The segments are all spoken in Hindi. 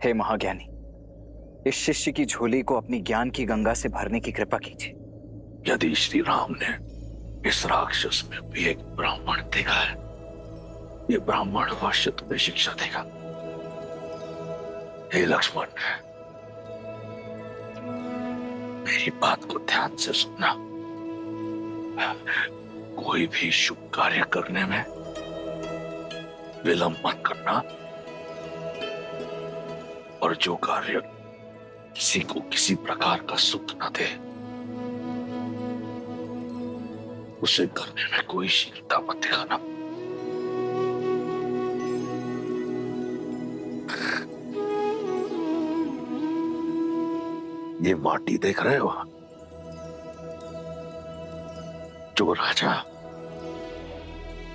हे महाज्ञानी, इस शिष्य की झोली को अपनी ज्ञान की गंगा से भरने की कृपा कीजिए। यदि श्री राम ने इस राक्षस में भी एक ब्राह्मण देखा है, ये ब्राह्मण अवश्य तुम्हें शिक्षा देगा। हे लक्ष्मण, मेरी बात को ध्यान से सुनना। कोई भी शुभ कार्य करने में विलंब मत करना, और जो कार्य किसी को किसी प्रकार का सुख न दे उसे करने में कोई शीघ्रता मत दिखाना। ये माटी देख रहे हो? जो राजा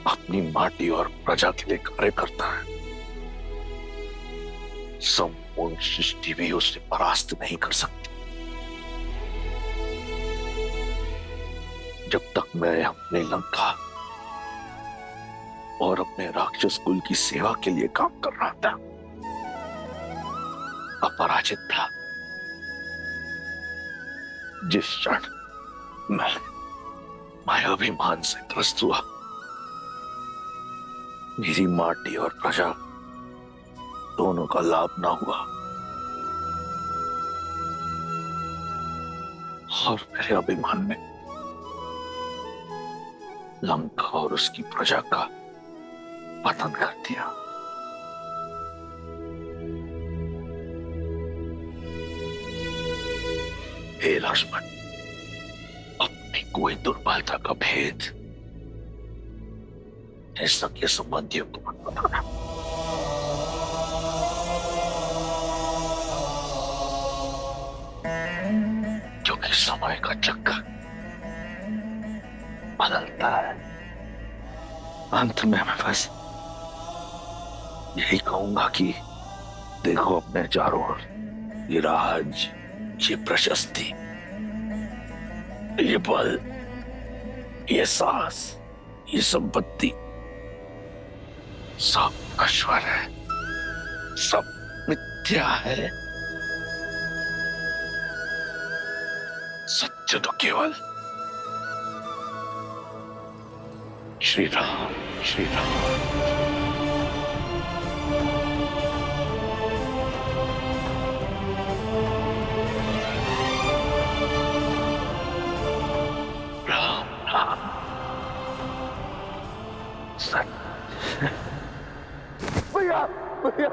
अपनी माटी और प्रजा के लिए कार्य करता है, संपूर्ण सृष्टि भी उसे परास्त नहीं कर सकती। जब तक मैं अपने लंका और अपने राक्षस कुल की सेवा के लिए काम कर रहा था, अपराजित था, जिस क्षण मैं अभिमान से ग्रस्त हुआ, मेरी माटी और प्रजा दोनों का लाभ ना हुआ, और मेरे अभिमान ने लंका और उसकी प्रजा का पतन कर दिया। हे लक्ष्मण, अपनी कोई दुर्बलता का भेद सगे संबंधियों को मत बताना। क्योंकि समय का चक्कर बदलता है। अंत में मैं बस यही कहूंगा कि देखो अपने चारों ओर, ये राज, ये प्रशस्ति, ये बल, ये साहस, ये संपत्ति सब नश्वर है, सब मिथ्या है। सत्य तो केवल श्री राम, श्री राम। राम राम सत्य। भैया भैया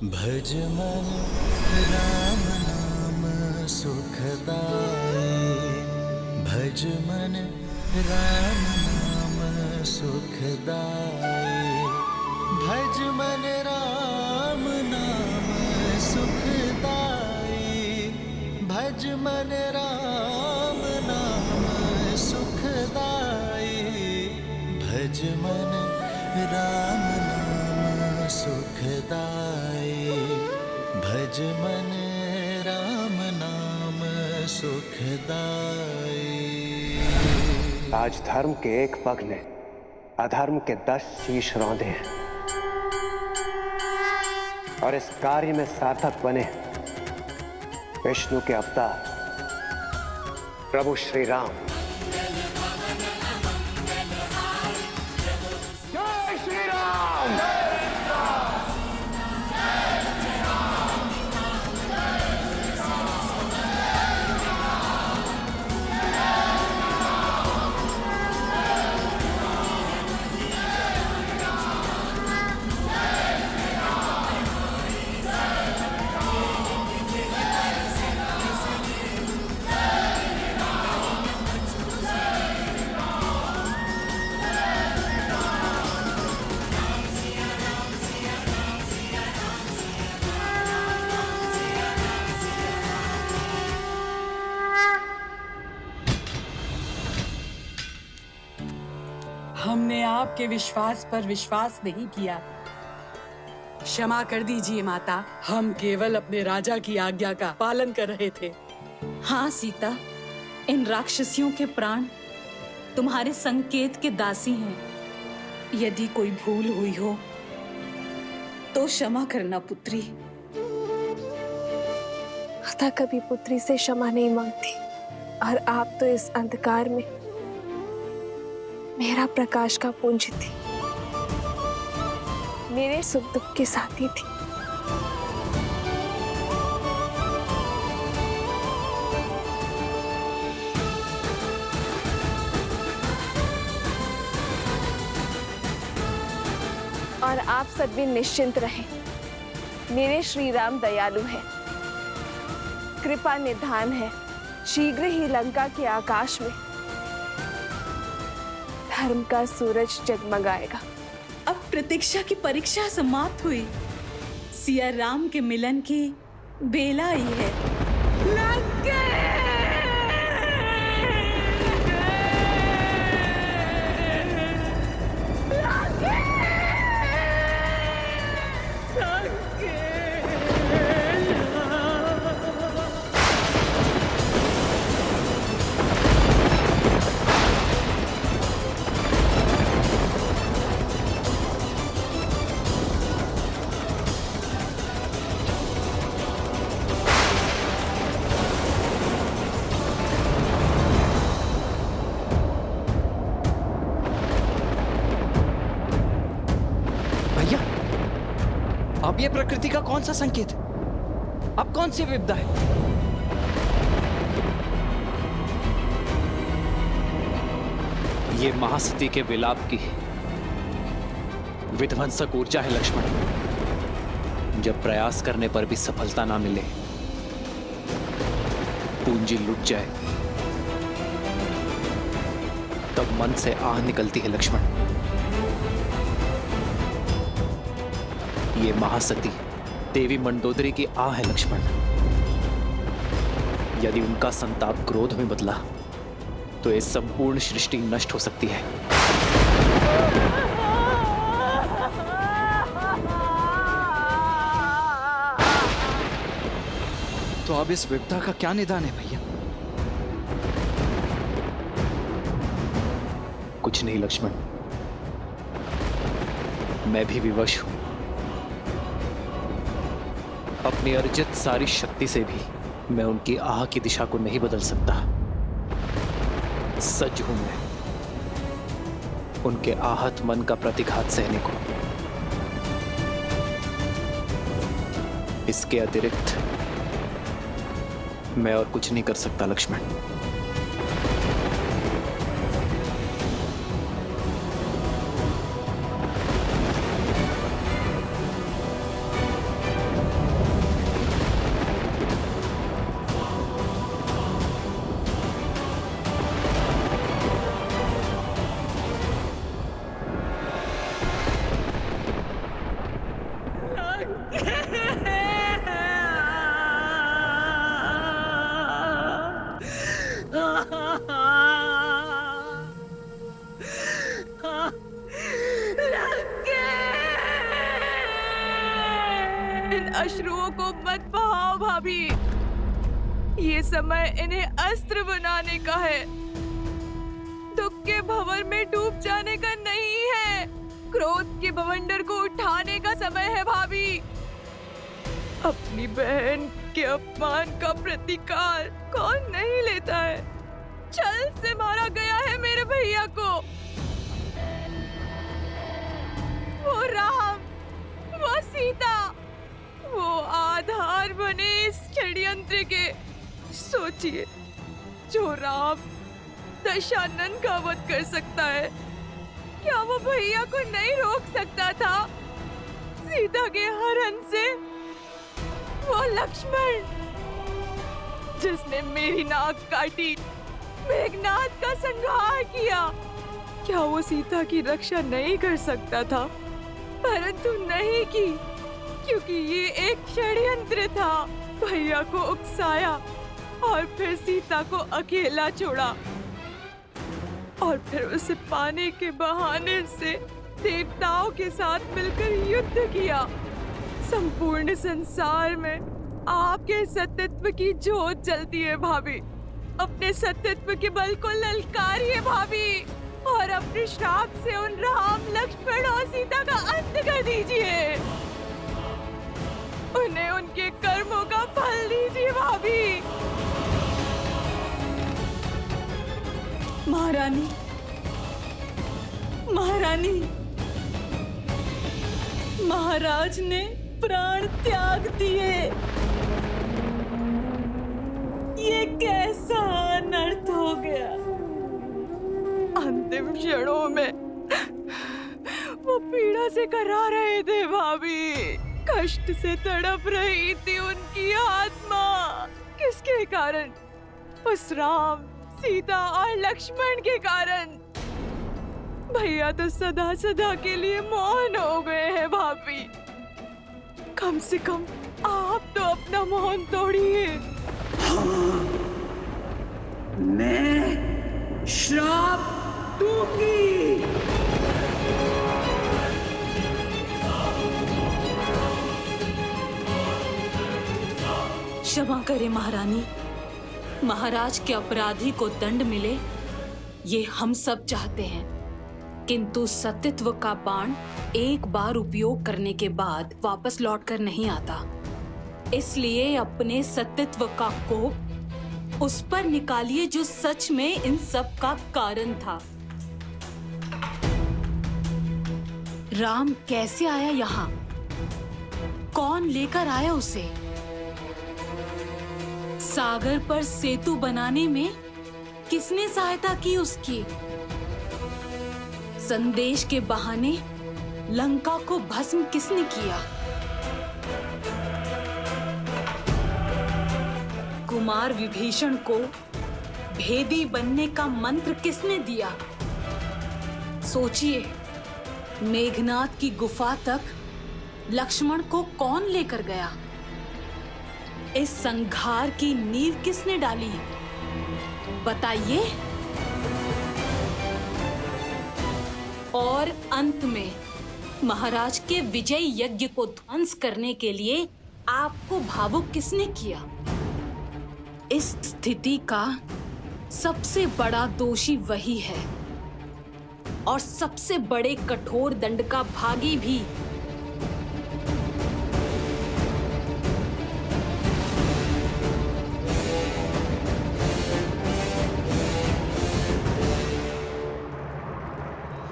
भज मन राम नाम सुखदाई, भज मन राम नाम सुखदाई, भज मन राम नाम सुखदाई, भज मन राम नाम सुखदाई, भज मन राम नाम सुखदाई, भज मन राम नाम सुखदाई। आज धर्म के एक पग ने अधर्म के 10 शीश रौंदे हैं, और इस कार्य में सार्थक बने विष्णु के अवतार प्रभु श्री राम। जय श्री राम। आपके विश्वास पर विश्वास नहीं किया। क्षमा कर दीजिए माता, हम केवल अपने राजा की आज्ञा का पालन कर रहे थे। हाँ सीता, इन राक्षसियों के प्राण तुम्हारे संकेत के दासी हैं। यदि कोई भूल हुई हो तो क्षमा करना पुत्री। माता कभी पुत्री से क्षमा नहीं मांगती, और आप तो इस अंधकार में मेरा प्रकाश का पुंज थी, मेरे सुख दुख के साथी थी। और आप सब भी निश्चिंत रहें, मेरे श्री राम दयालु हैं, कृपा निधान है। शीघ्र ही लंका के आकाश में धर्म का सूरज जगमगाएगा। अब प्रतीक्षा की परीक्षा समाप्त हुई। सिया राम के मिलन की बेला आई है। अब ये प्रकृति का कौन सा संकेत है? अब कौन सी विपदा है? ये महासती के विलाप की विध्वंसक ऊर्जा है लक्ष्मण। जब प्रयास करने पर भी सफलता ना मिले, पूंजी लुट जाए, तब मन से आह निकलती है लक्ष्मण। ये महासती देवी मंडोदरी की आह है लक्ष्मण। यदि उनका संताप क्रोध में बदला तो ये संपूर्ण सृष्टि नष्ट हो सकती है। तो अब इस विपदा का क्या निदान है भैया? कुछ नहीं लक्ष्मण, मैं भी विवश हूं। अपनी अर्जित सारी शक्ति से भी मैं उनकी आह की दिशा को नहीं बदल सकता। सज्ज हूं मैं उनके आहत मन का प्रतिघात सहने को। इसके अतिरिक्त मैं और कुछ नहीं कर सकता लक्ष्मण। इन अश्रुओं को मत बहाओ भाभी, ये समय इन्हें अस्त्र बनाने का है, दुख के भंवर में डूब जाने का नहीं है। क्रोध के बवंडर को उठाने का समय है भाभी। अपनी बहन के अपमान का प्रतिकार कौन नहीं लेता है। छल से मारा गया है मेरे भैया को। वो राम, वो सीता, वो आधार बने इस षड्यंत्र के। सोचिए, जो राम दशानन का वध कर सकता है, क्या वो भैया को नहीं रोक सकता था सीता के हरण से? वो लक्ष्मण जिसने मेरी नाक काटी, मेघनाद का संहार किया, क्या वो सीता की रक्षा नहीं कर सकता था? परंतु नहीं की, क्योंकि ये एक षड्यंत्र था। भैया को उकसाया और फिर सीता को अकेला छोड़ा। और फिर उसे पाने के बहाने से देवताओं के साथ मिलकर युद्ध किया। संपूर्ण संसार में आपके सत्यत्व की जोत जलती है भाभी। अपने सत्यत्व के बल को ललकारिए भाभी, और अपने श्राप से उन राम, लक्ष्मण और सीता का अंत कर दीजिए। उन्हें उनके कर्मों का फल दीजिए भाभी। महारानी, महारानी, महाराज ने प्राण त्याग दिए। ये कैसा अनर्थ हो गया। अंतिम क्षणों में वो पीड़ा से करा रहे थे भाभी। कष्ट से तड़प रही थी उनकी आत्मा। किसके कारण? उस राम, सीता और लक्ष्मण के कारण। भैया तो सदा सदा के लिए मौन हो गए हैं भाभी। कम से कम आप तो अपना मौन तोड़िए। मैं श्राप दूंगी। क्षमा करें महारानी। महाराज के अपराधी को दंड मिले, ये हम सब चाहते हैं, किंतु सत्यत्व का बाण एक बार उपयोग करने के बाद वापस लौटकर नहीं आता। इसलिए अपने सत्यत्व का कोप उस पर निकालिए जो सच में इन सब का कारण था। राम कैसे आया यहाँ? कौन लेकर आया उसे? सागर पर सेतु बनाने में किसने सहायता की उसकी? संदेश के बहाने लंका को भस्म किसने किया? कुमार विभीषण को भेदी बनने का मंत्र किसने दिया? सोचिए, मेघनाद की गुफा तक लक्ष्मण को कौन लेकर गया? इस संघार की नींव किसने डाली? बताइए। और अंत में महाराज के विजय यज्ञ को ध्वंस करने के लिए आपको भावुक किसने किया? इस स्थिति का सबसे बड़ा दोषी वही है, और सबसे बड़े कठोर दंड का भागी भी।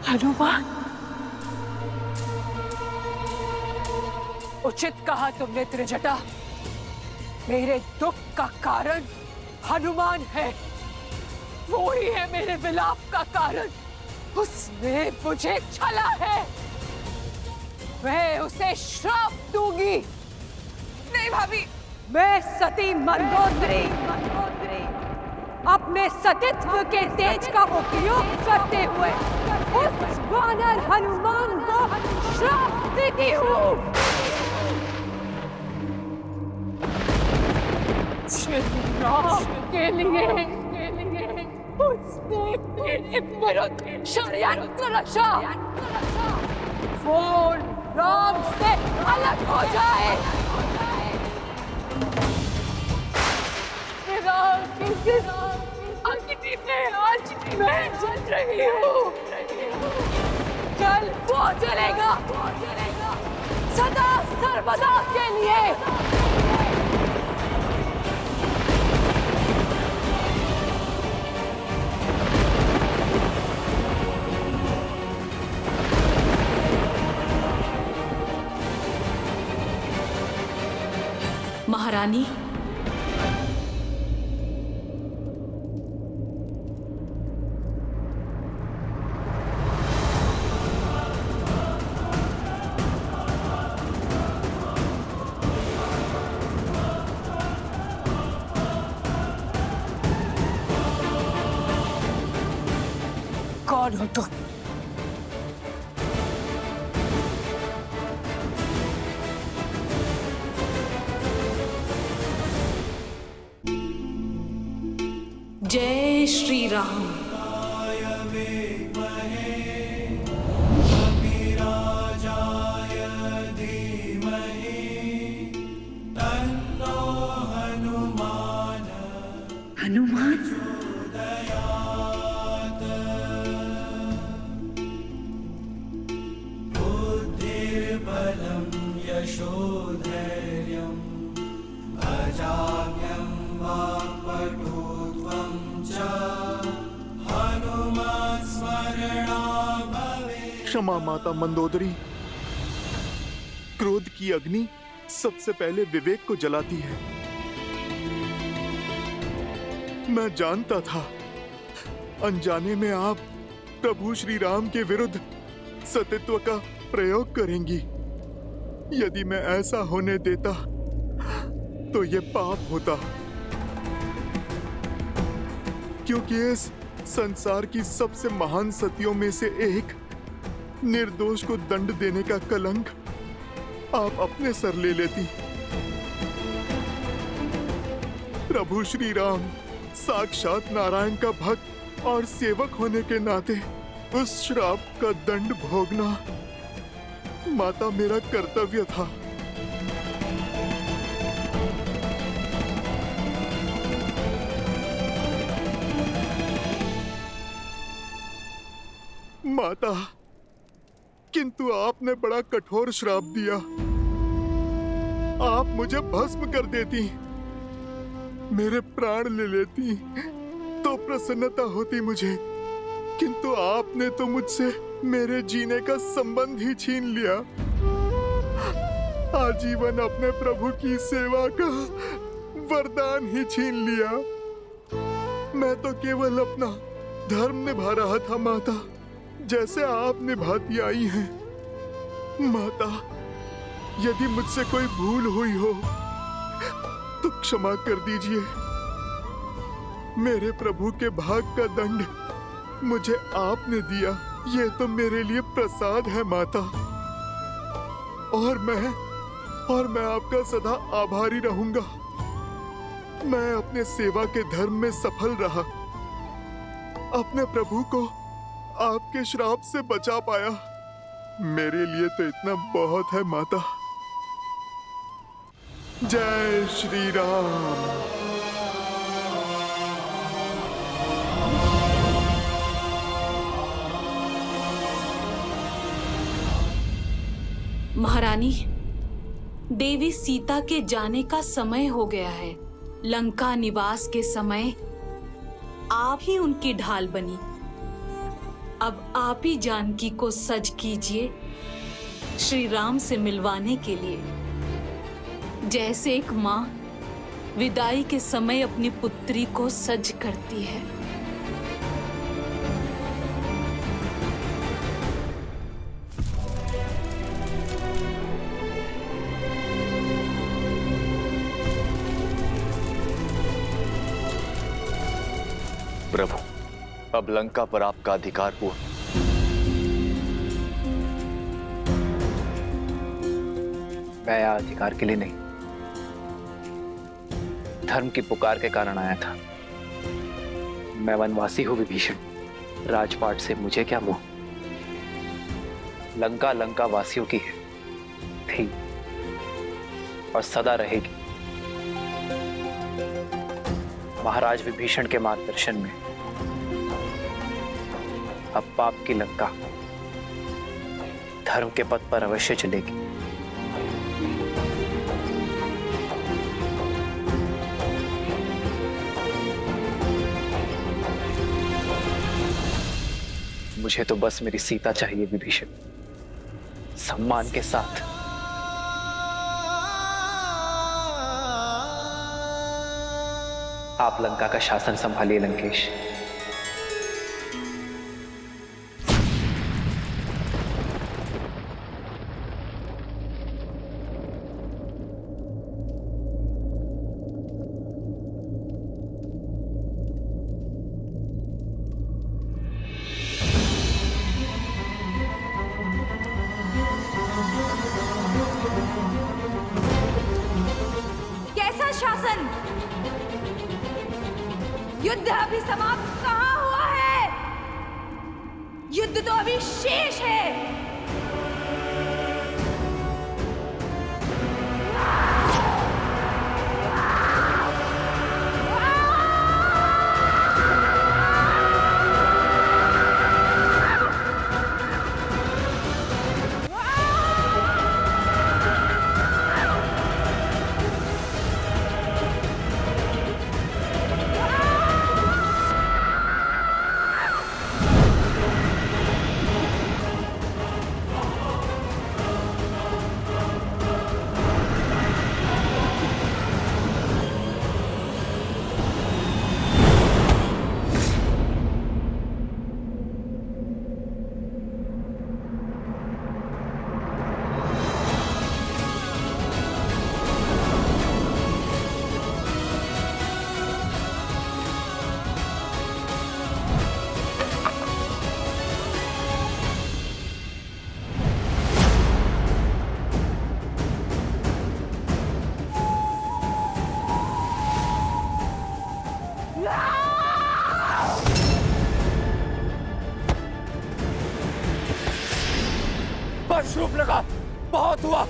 हनुमान, उचित कहा तुमने त्रिजटा। मेरे दुख का कारण हनुमान है। वो ही है मेरे विलाप का कारण। उसने मुझे छला है। मैं उसे श्राप दूंगी। नहीं भाभी। मैं सती मंदोदरी अपने सतीत्व के तेज का उपयोग करते हुए उस वानर हनुमान को श्राप देती हूँ। राम के लिए उसने मेरे विरुद्ध षड्यंत्र रचा। वो राम से अलग हो जाए। किस अग्नि में आज मैं जल रही हूँ, कल वो जलेगा सदा सर्वदा के लिए। महारानी, कौन हो तुम? जय श्री राम। क्षमा माता मंदोदरी। क्रोध की अग्नि सबसे पहले विवेक को जलाती है। मैं जानता था अनजाने में आप प्रभु श्री राम के विरुद्ध सतीत्व का प्रयोग करेंगी। यदि मैं ऐसा होने देता तो ये पाप होता, क्योंकि इस संसार की सबसे महान सतियों में से एक निर्दोष को दंड देने का कलंक आप अपने सर ले लेती। प्रभु श्री राम साक्षात नारायण का भक्त और सेवक होने के नाते उस श्राप का दंड भोगना माता मेरा कर्तव्य था। माता, किंतु आपने बड़ा कठोर श्राप दिया। आप मुझे भस्म कर देती, मेरे प्राण ले लेती तो प्रसन्नता होती मुझे, किंतु आपने तो मुझसे मेरे जीने का संबंध ही छीन लिया। आजीवन अपने प्रभु की सेवा का वरदान ही छीन लिया। मैं तो केवल अपना धर्म निभा रहा था माता, जैसे आप निभाती आई हैं। माता, यदि मुझसे कोई भूल हुई हो तो क्षमा कर दीजिए। मेरे प्रभु के भाग का दंड मुझे आपने दिया, ये तो मेरे लिए प्रसाद है माता। और मैं आपका सदा आभारी रहूंगा। मैं अपने सेवा के धर्म में सफल रहा, अपने प्रभु को आपके श्राप से बचा पाया। मेरे लिए तो इतना बहुत है माता। जय श्री राम। महारानी, देवी सीता के जाने का समय हो गया है। लंका निवास के समय आप ही उनकी ढाल बनी। अब आप ही जानकी को सज कीजिए श्री राम से मिलवाने के लिए, जैसे एक माँ विदाई के समय अपनी पुत्री को सज करती है। प्रभु, अब लंका पर आपका अधिकार हुआ। मैं यहाँ अधिकार के लिए नहीं, धर्म की पुकार के कारण आया था। मैं वनवासी हूं विभीषण, राजपाट से मुझे क्या मोह। लंका लंका वासियों की है, थी और सदा रहेगी। महाराज विभीषण के मार्गदर्शन में अब पाप की लंका धर्म के पथ पर अवश्य चलेगी। मुझे तो बस मेरी सीता चाहिए विभीषण, सम्मान के साथ। आप लंका का शासन संभालिए लंकेश। कैसा शासन? युद्ध अभी समाप्त कहाँ हुआ है? युद्ध तो अभी शेष है। रखा, बहुत हुआ।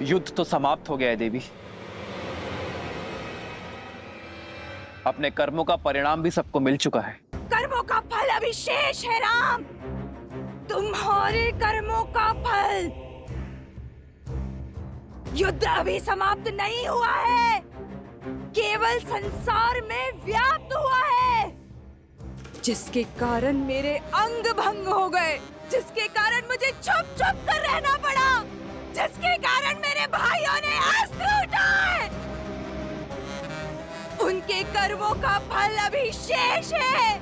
युद्ध तो समाप्त हो गया है देवी। अपने कर्मों का परिणाम भी सबको मिल चुका है। कर्मों का फल अभी शेष है राम, तुम्हारे कर्मों का फल। युद्ध अभी समाप्त नहीं हुआ है, केवल संसार में व्याप्त हुआ है, जिसके कारण मेरे अंग भंग हो गए, जिसके कारण मुझे छुप छुप कर रहना पड़ा, जिसके कारण मेरे भाइयों ने अस्त्र उठाए। उनके कर्मों का फल अभी शेष है।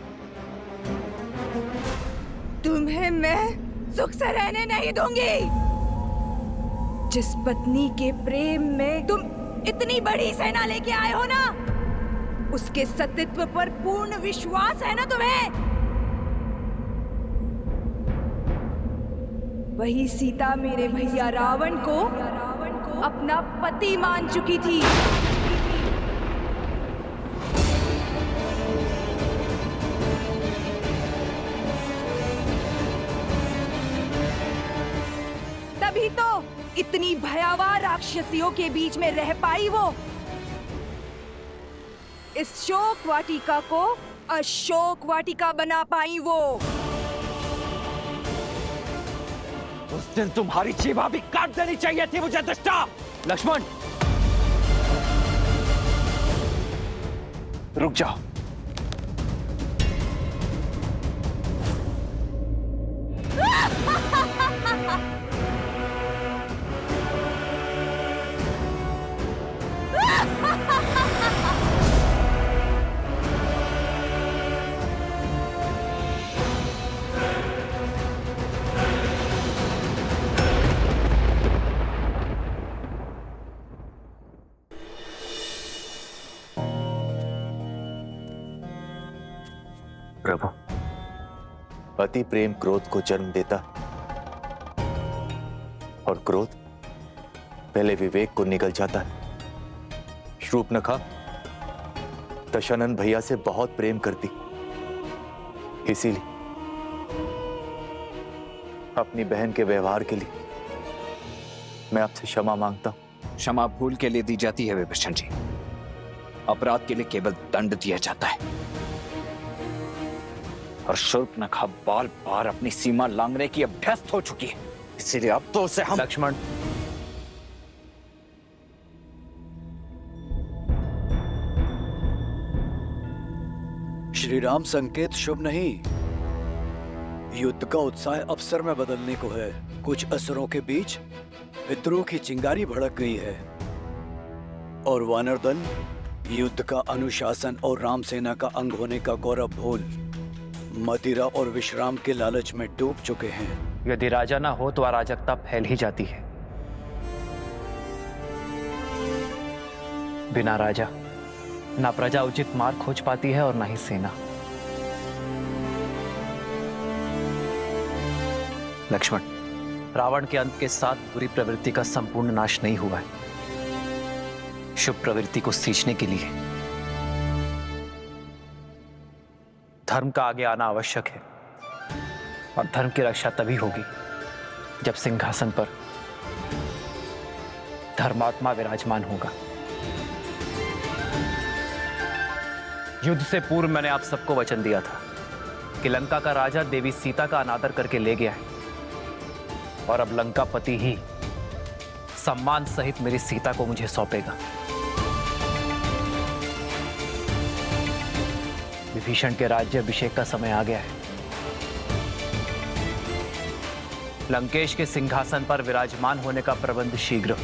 तुम्हें मैं सुख से रहने नहीं दूंगी। जिस पत्नी के प्रेम में तुम इतनी बड़ी सेना लेके आए हो ना, उसके सतीत्व पर पूर्ण विश्वास है ना तुम्हें? वही सीता मेरे भैया रावण को अपना पति मान चुकी थी। तभी तो इतनी भयावह राक्षसियों के बीच में रह पाई वो। इस शोक वाटिका को अशोक वाटिका बना पाई वो। उस दिन तुम्हारी जीवा भी काट देनी चाहिए थी मुझे दुष्टा। लक्ष्मण, रुक जाओ। प्रभु, अति प्रेम क्रोध को जन्म देता और क्रोध पहले विवेक को निगल जाता है। शूर्पणखा दशानन भैया से बहुत प्रेम करती, इसीलिए अपनी बहन के व्यवहार के लिए मैं आपसे क्षमा मांगता हूं। क्षमा भूल के लिए दी जाती है विभीषण जी, अपराध के लिए केवल दंड दिया जाता है। और शूर्पणखा बार बार अपनी सीमा लांघने की अभ्यस्त हो चुकी है, इसीलिए अब तो उसे हम। लक्ष्मण, श्री राम संकेत शुभ नहीं। युद्ध का उत्साह अवसर में बदलने को है। कुछ असुरों के बीच विद्रोह की चिंगारी भड़क गई है और वानर दल युद्ध का अनुशासन और राम सेना का अंग होने का गौरव भूल मदिरा और विश्राम के लालच में डूब चुके हैं। यदि राजा ना हो तो अराजकता फैल ही जाती है। बिना राजा ना प्रजा उचित मार्ग खोज पाती है और ना ही सेना। लक्ष्मण, रावण के अंत के साथ बुरी प्रवृत्ति का संपूर्ण नाश नहीं हुआ है। शुभ प्रवृत्ति को सींचने के लिए धर्म का आगे आना आवश्यक है, और धर्म की रक्षा तभी होगी जब सिंहासन पर धर्मात्मा विराजमान होगा। युद्ध से पूर्व मैंने आप सबको वचन दिया था कि लंका का राजा देवी सीता का अनादर करके ले गया है, और अब लंकापति ही सम्मान सहित मेरी सीता को मुझे सौंपेगा। विभीषण के राज्य अभिषेक का समय आ गया है। लंकेश के सिंहासन पर विराजमान होने का प्रबंध शीघ्र हो।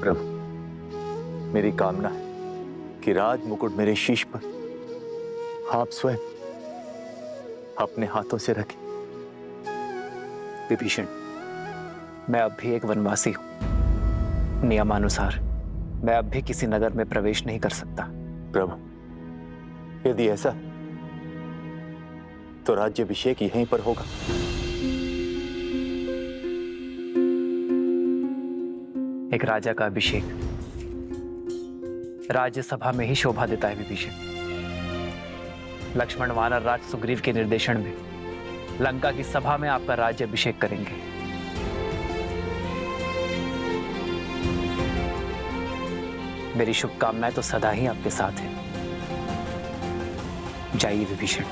प्रभु, मेरी कामना है कि राज मुकुट मेरे शीश पर आप स्वयं अपने हाथों से रखें। विभीषण, मैं अब भी एक वनवासी हूं। नियमानुसार मैं अब भी किसी नगर में प्रवेश नहीं कर सकता। प्रभु, यदि ऐसा तो राज्याभिषेक यहीं पर होगा। एक राजा का अभिषेक राज्यसभा में ही शोभा देता है विभीषण। लक्ष्मण वानर राज सुग्रीव के निर्देशन में लंका की सभा में आपका राज्य अभिषेक करेंगे। मेरी शुभकामनाएं तो सदा ही आपके साथ हैं। जाइए विभीषण।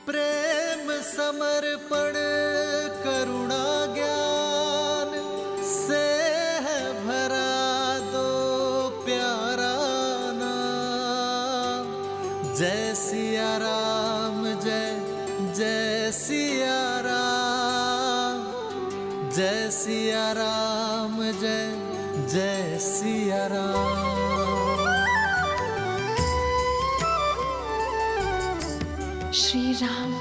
प्रेम समर्पण करुणा ज्ञान से है भरा दो प्यारा नाम। जय सिया राम, जय जय सिया राम, जय सिया राम, जय जय सिया राम। श्री राम।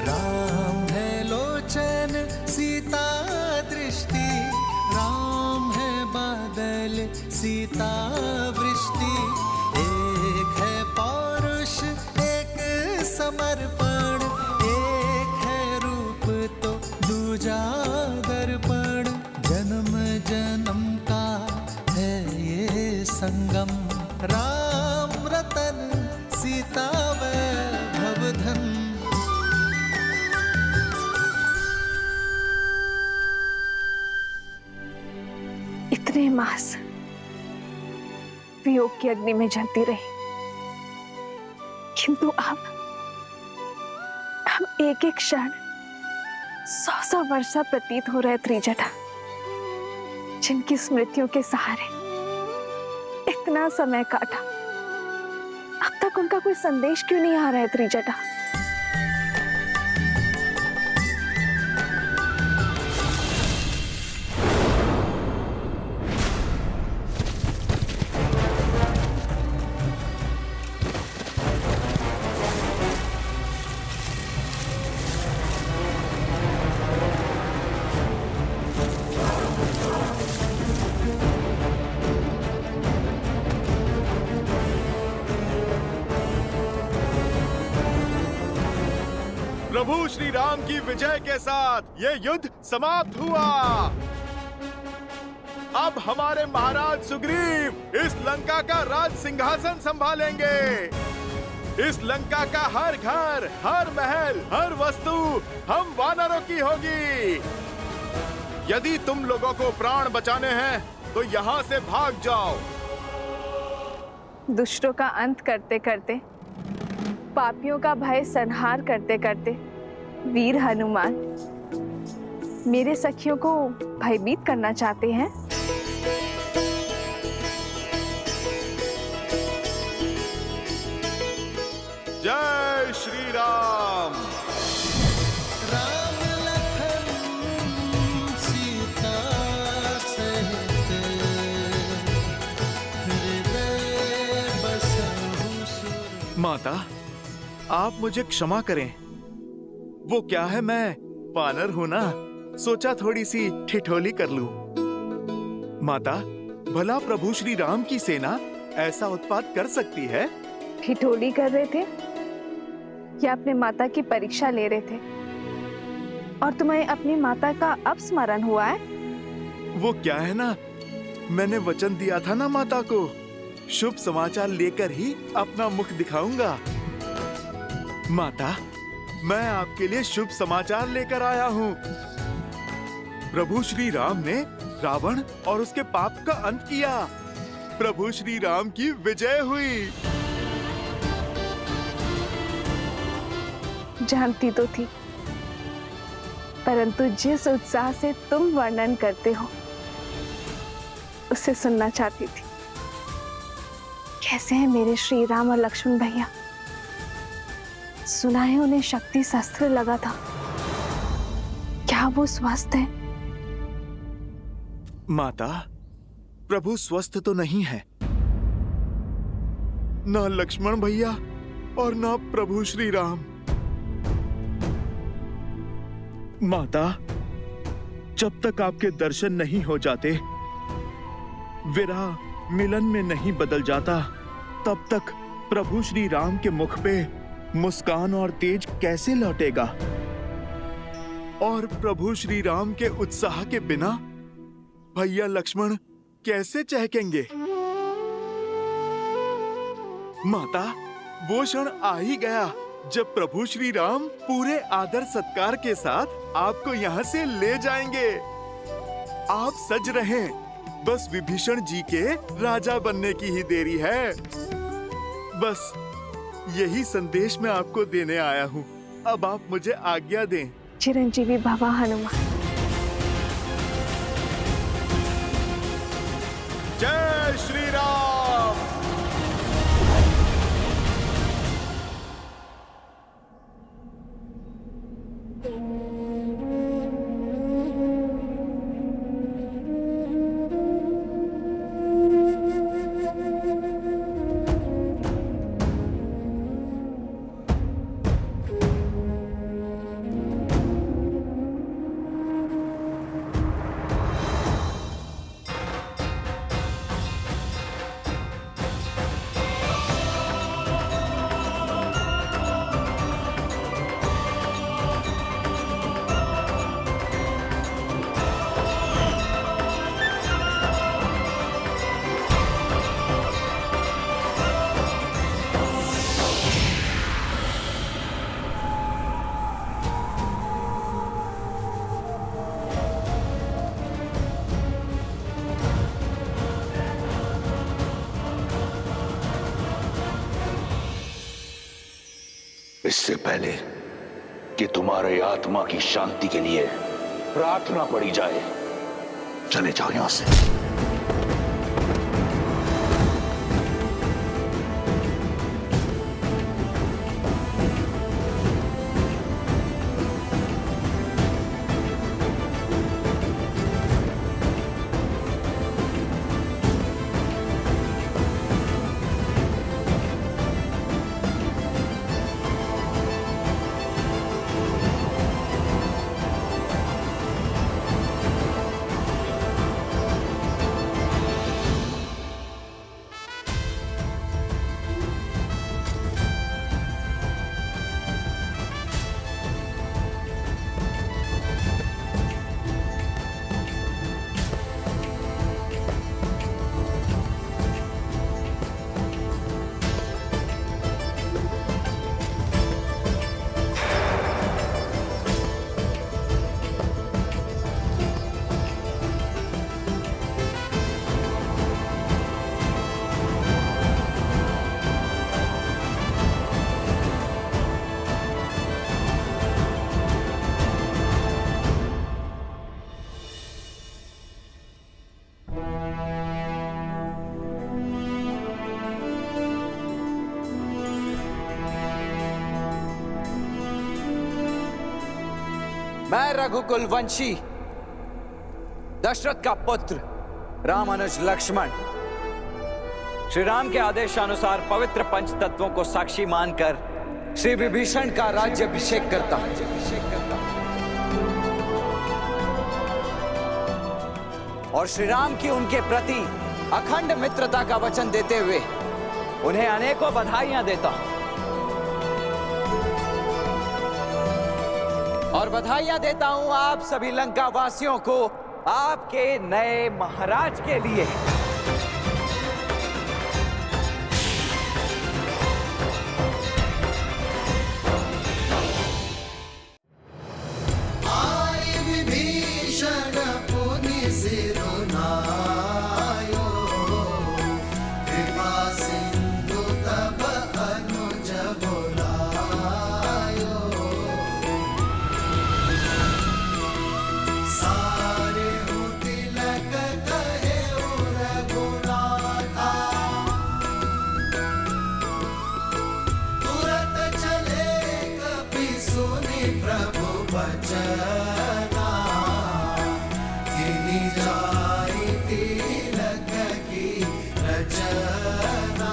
राम है लोचन सीता दृष्टि, राम है बादल सीता वृष्टि। एक है पौरुष एक समर्पण, एक है रूप तो दूजा दर्पण। जन्म जन्म का है ये संगम, राम रतन सीता वैभव धन। इतने मास वियोग की अग्नि में जलती रही, किंतु अब एक एक क्षण 100 वर्षा प्रतीत हो रहे त्रिजटा, जिनकी स्मृतियों के सहारे इतना समय काटा, अब तक उनका कोई संदेश क्यों नहीं आ रहा है त्रिजटा? प्रभु श्री राम की विजय के साथ ये युद्ध समाप्त हुआ। अब हमारे महाराज सुग्रीव इस लंका का राज सिंहासन संभालेंगे। इस लंका का हर घर, हर महल, हर वस्तु हम वानरों की होगी। यदि तुम लोगों को प्राण बचाने हैं तो यहाँ से भाग जाओ। दुष्टों का अंत करते करते, पापियों का भय संहार करते करते वीर हनुमान मेरे सखियों को भयभीत करना चाहते हैं। जय श्री राम। राम लखन सीता सहित हृदय बसहु सुर। माता, आप मुझे क्षमा करें। वो क्या है, मैं वानर हूं ना, सोचा थोड़ी सी ठिठोली कर लूं। माता, भला प्रभु श्री राम की सेना ऐसा उत्पात कर सकती है? ठिठोली कर रहे थे या अपने माता की परीक्षा ले रहे थे? और तुम्हें अपनी माता का अब स्मरण हुआ है? वो क्या है ना, मैंने वचन दिया था ना माता को, शुभ समाचार लेकर ही अपना मुख दिखाऊंगा। माता, मैं आपके लिए शुभ समाचार लेकर आया हूँ। प्रभु श्री राम ने रावण और उसके पाप का अंत किया। प्रभु श्री राम की विजय हुई। जानती तो थी, परंतु जिस उत्साह से तुम वर्णन करते हो उसे सुनना चाहती थी। कैसे हैं मेरे श्री राम और लक्ष्मण भैया? सुना है उन्हें शक्ति शस्त्र लगा था, क्या वो स्वस्थ है? माता, प्रभु स्वस्थ तो नहीं है। ना लक्ष्मण भैया और ना प्रभु श्री राम। माता, जब तक आपके दर्शन नहीं हो जाते, विरह मिलन में नहीं बदल जाता, तब तक प्रभु श्री राम के मुख पे मुस्कान और तेज कैसे लौटेगा? और प्रभु श्री राम के उत्साह के बिना भैया लक्ष्मण कैसे चहकेंगे? माता, वो क्षण आ ही गया जब प्रभु श्री राम पूरे आदर सत्कार के साथ आपको यहाँ से ले जाएंगे। आप सज रहें, बस विभीषण जी के राजा बनने की ही देरी है। बस यही संदेश मैं आपको देने आया हूँ। अब आप मुझे आज्ञा दें। चिरंजीवी भवा हनुमान। जय श्री राम। इससे पहले कि तुम्हारे आत्मा की शांति के लिए प्रार्थना पड़ी जाए, चले जाओ यहां से। मैं रघुकुल वंशी दशरथ का पुत्र रामानुज लक्ष्मण श्री राम के आदेशानुसार पवित्र पंच तत्वों को साक्षी मानकर श्री विभीषण का राज्याभिषेक करता हूं। और श्री राम की उनके प्रति अखंड मित्रता का वचन देते हुए उन्हें अनेकों बधाइयां देता हूं। और बधाइयां देता हूं आप सभी लंका वासियों को आपके नए महाराज के लिए। आए विभीषण पुनि सिरुनायो, कृपा सिंधु तब अनुज बुलायो। सारे तिलक कहे रघुनाथा, तुरत चले कपि सुनि प्रभु बचना। गिनी जाई तिलक की रचना।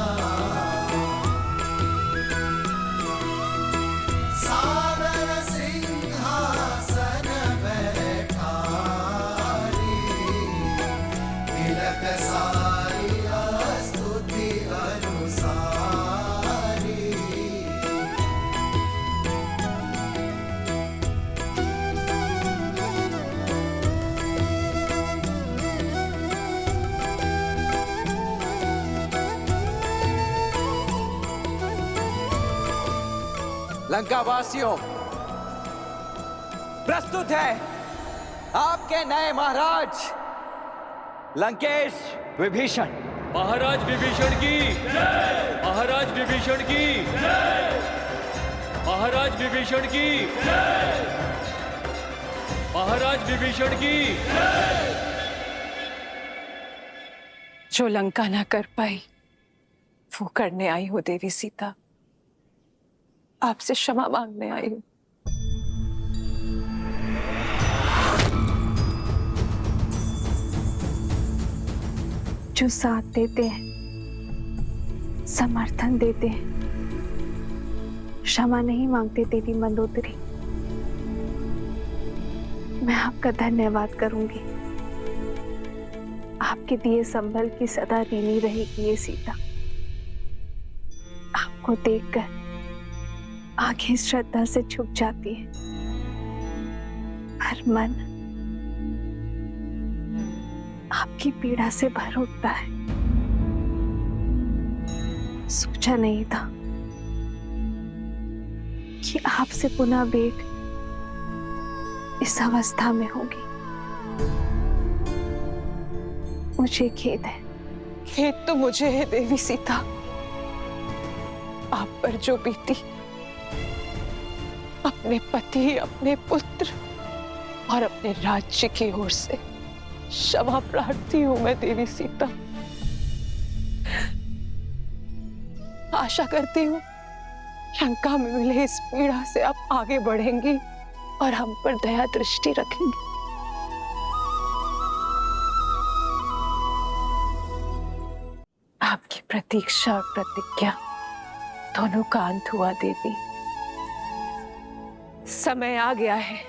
सादर सिंहासन बैठारी, तिलक साई लंका वासियों, प्रस्तुत है आपके नए महाराज लंकेश विभीषण। महाराज विभीषण की जय! महाराज विभीषण की जय! महाराज विभीषण की जय! महाराज विभीषण की जय! जो लंका ना कर पाई वो करने आई हो देवी सीता। आपसे क्षमा मांगने आई हूं। जो साथ देते हैं, समर्थन देते हैं, क्षमा नहीं मांगते देवी मंदोदरी। मैं आपका धन्यवाद करूंगी। आपके दिए संबल की सदा ऋणी रहेगी ये सीता। आपको देखकर आंखें श्रद्धा से झुक जाती है, हर मन आपकी पीड़ा से भर उठता है। सोचा नहीं था कि आपसे पुनः भेंट इस अवस्था में होगी। मुझे खेद है। खेद तो मुझे है देवी सीता। आप पर जो बीती, अपने पति, अपने पुत्र और अपने राज्य की ओर से क्षमा प्रार्थी हूं मैं देवी सीता। आशा करती हूँ लंका में मिले इस पीड़ा से आप आगे बढ़ेंगी और हम पर दया दृष्टि रखेंगी। आपकी प्रतीक्षा और प्रतिज्ञा दोनों का अंत हुआ देवी। समय आ गया है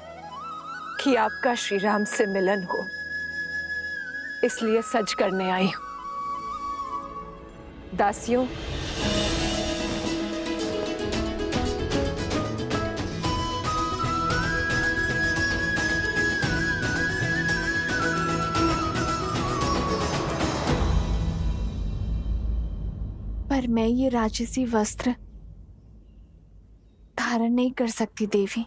कि आपका श्री राम से मिलन हो, इसलिए सज करने आई हूं। दासियों, पर मैं ये राजसी वस्त्र धारण नहीं कर सकती देवी।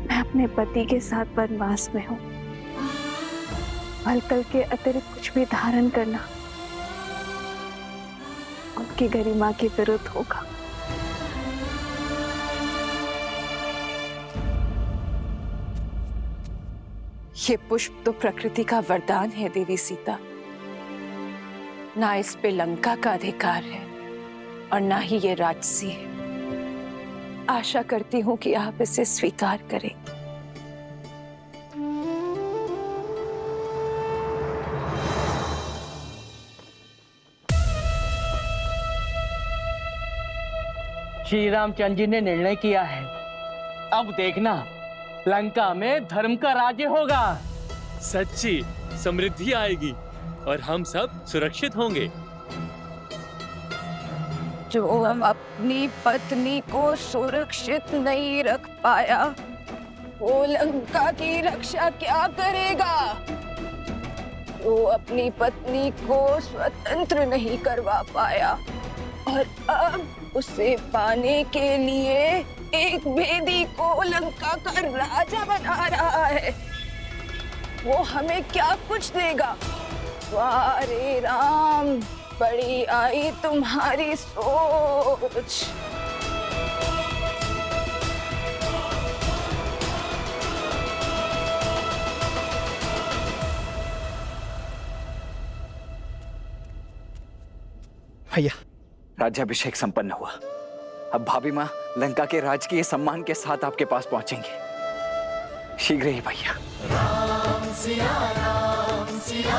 मैं अपने पति के साथ वनवास में हूं। वलकल के अतिरिक्त कुछ भी धारण करना उनकी गरिमा के विरुद्ध होगा। ये पुष्प तो प्रकृति का वरदान है देवी सीता। ना इस पे लंका का अधिकार है और ना ही ये राजसी है। आशा करती हूं कि आप इसे स्वीकार करें। श्री रामचंद्र जी ने निर्णय किया है, अब देखना लंका में धर्म का राज्य होगा। सच्ची समृद्धि आएगी और हम सब सुरक्षित होंगे। जो अपनी पत्नी को सुरक्षित नहीं रख पाया, वो लंका की रक्षा क्या करेगा? जो अपनी पत्नी को स्वतंत्र नहीं करवा पाया और अब उसे पाने के लिए एक भेदी को लंका का राजा बना रहा है, वो हमें क्या कुछ देगा? वाह रे राम, बड़ी आई तुम्हारी सोच। भैया, राज्याभिषेक संपन्न हुआ। अब भाभी माँ लंका के राजकीय सम्मान के साथ आपके पास पहुंचेंगे। शीघ्र ही भैया। राम सिया राम सिया